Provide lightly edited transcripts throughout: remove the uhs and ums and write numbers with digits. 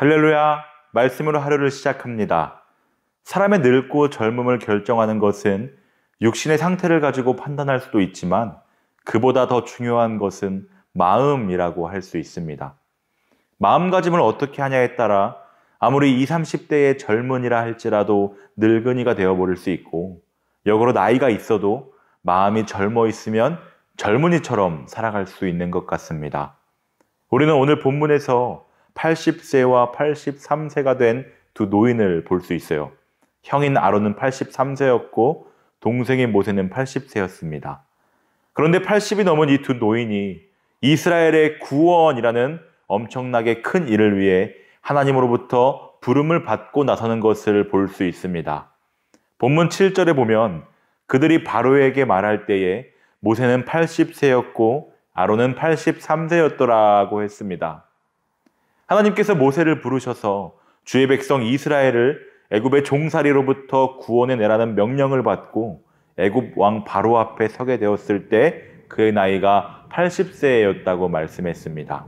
할렐루야, 말씀으로 하루를 시작합니다. 사람의 늙고 젊음을 결정하는 것은 육신의 상태를 가지고 판단할 수도 있지만 그보다 더 중요한 것은 마음이라고 할 수 있습니다. 마음가짐을 어떻게 하냐에 따라 아무리 20, 30대의 젊은이라 할지라도 늙은이가 되어버릴 수 있고, 역으로 나이가 있어도 마음이 젊어 있으면 젊은이처럼 살아갈 수 있는 것 같습니다. 우리는 오늘 본문에서 80세와 83세가 된 두 노인을 볼 수 있어요. 형인 아론은 83세였고 동생인 모세는 80세였습니다. 그런데 80이 넘은 이 두 노인이 이스라엘의 구원이라는 엄청나게 큰 일을 위해 하나님으로부터 부름을 받고 나서는 것을 볼 수 있습니다. 본문 7절에 보면 그들이 바로에게 말할 때에 모세는 80세였고 아론은 83세였더라고 했습니다. 하나님께서 모세를 부르셔서 주의 백성 이스라엘을 애굽의 종살이로부터 구원해내라는 명령을 받고 애굽 왕 바로 앞에 서게 되었을 때 그의 나이가 80세였다고 말씀했습니다.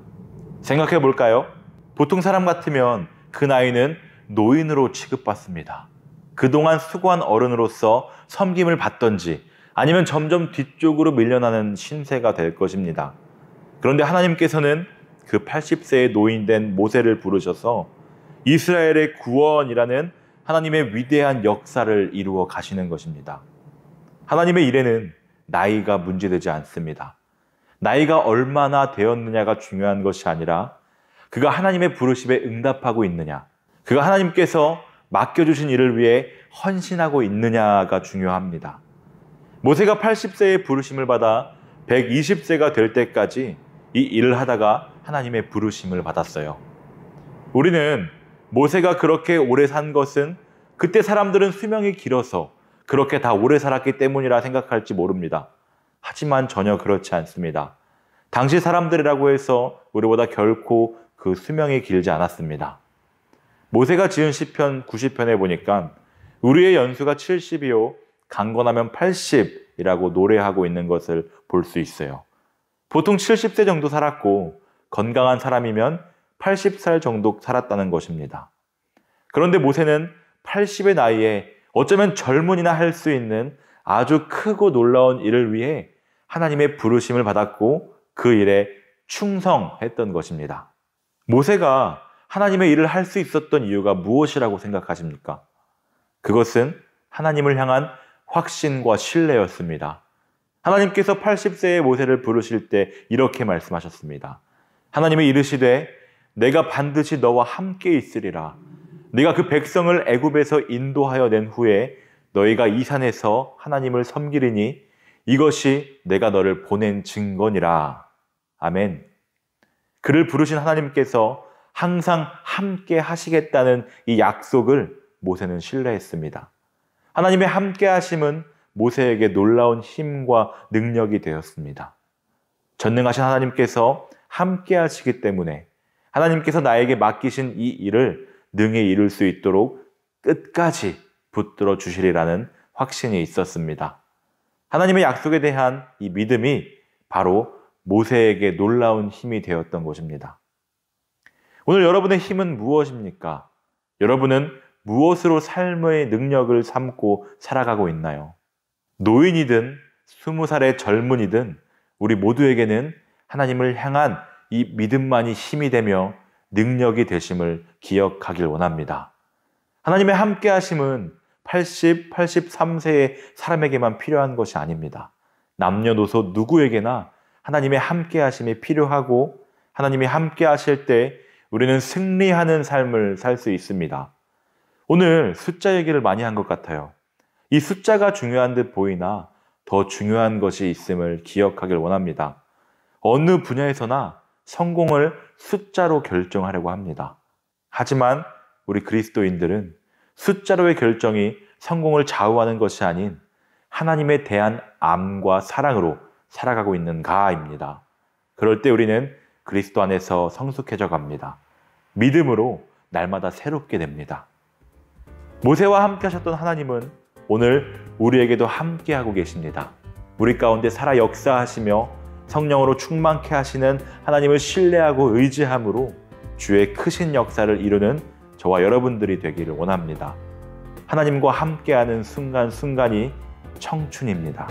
생각해 볼까요? 보통 사람 같으면 그 나이는 노인으로 취급받습니다. 그동안 수고한 어른으로서 섬김을 받던지 아니면 점점 뒤쪽으로 밀려나는 신세가 될 것입니다. 그런데 하나님께서는 그 80세의 노인된 모세를 부르셔서 이스라엘의 구원이라는 하나님의 위대한 역사를 이루어 가시는 것입니다. 하나님의 일에는 나이가 문제되지 않습니다. 나이가 얼마나 되었느냐가 중요한 것이 아니라 그가 하나님의 부르심에 응답하고 있느냐, 그가 하나님께서 맡겨주신 일을 위해 헌신하고 있느냐가 중요합니다. 모세가 80세의 부르심을 받아 120세가 될 때까지 이 일을 하다가 하나님의 부르심을 받았어요. 우리는 모세가 그렇게 오래 산 것은 그때 사람들은 수명이 길어서 그렇게 다 오래 살았기 때문이라 생각할지 모릅니다. 하지만 전혀 그렇지 않습니다. 당시 사람들이라고 해서 우리보다 결코 그 수명이 길지 않았습니다. 모세가 지은 시편 90편에 보니까 우리의 연수가 70이요 강건하면 80이라고 노래하고 있는 것을 볼 수 있어요. 보통 70세 정도 살았고 건강한 사람이면 80살 정도 살았다는 것입니다. 그런데 모세는 80의 나이에 어쩌면 젊은이나 할 수 있는 아주 크고 놀라운 일을 위해 하나님의 부르심을 받았고 그 일에 충성했던 것입니다. 모세가 하나님의 일을 할 수 있었던 이유가 무엇이라고 생각하십니까? 그것은 하나님을 향한 확신과 신뢰였습니다. 하나님께서 80세의 모세를 부르실 때 이렇게 말씀하셨습니다. 하나님이 이르시되 내가 반드시 너와 함께 있으리라. 네가 그 백성을 애굽에서 인도하여 낸 후에 너희가 이 산에서 하나님을 섬기리니 이것이 내가 너를 보낸 증거니라. 아멘. 그를 부르신 하나님께서 항상 함께 하시겠다는 이 약속을 모세는 신뢰했습니다. 하나님의 함께 하심은 모세에게 놀라운 힘과 능력이 되었습니다. 전능하신 하나님께서 함께 하시기 때문에 하나님께서 나에게 맡기신 이 일을 능히 이룰 수 있도록 끝까지 붙들어 주시리라는 확신이 있었습니다. 하나님의 약속에 대한 이 믿음이 바로 모세에게 놀라운 힘이 되었던 것입니다. 오늘 여러분의 힘은 무엇입니까? 여러분은 무엇으로 삶의 능력을 삼고 살아가고 있나요? 노인이든 20살의 젊은이든 우리 모두에게는 하나님을 향한 이 믿음만이 힘이 되며 능력이 되심을 기억하길 원합니다. 하나님의 함께 하심은 80, 83세의 사람에게만 필요한 것이 아닙니다. 남녀노소 누구에게나 하나님의 함께 하심이 필요하고 하나님이 함께 하실 때 우리는 승리하는 삶을 살 수 있습니다. 오늘 숫자 얘기를 많이 한 것 같아요. 이 숫자가 중요한 듯 보이나 더 중요한 것이 있음을 기억하길 원합니다. 어느 분야에서나 성공을 숫자로 결정하려고 합니다. 하지만 우리 그리스도인들은 숫자로의 결정이 성공을 좌우하는 것이 아닌 하나님에 대한 암과 사랑으로 살아가고 있는가입니다. 그럴 때 우리는 그리스도 안에서 성숙해져 갑니다. 믿음으로 날마다 새롭게 됩니다. 모세와 함께 하셨던 하나님은 오늘 우리에게도 함께하고 계십니다. 우리 가운데 살아 역사하시며 성령으로 충만케 하시는 하나님을 신뢰하고 의지함으로 주의 크신 역사를 이루는 저와 여러분들이 되기를 원합니다. 하나님과 함께하는 순간순간이 청춘입니다.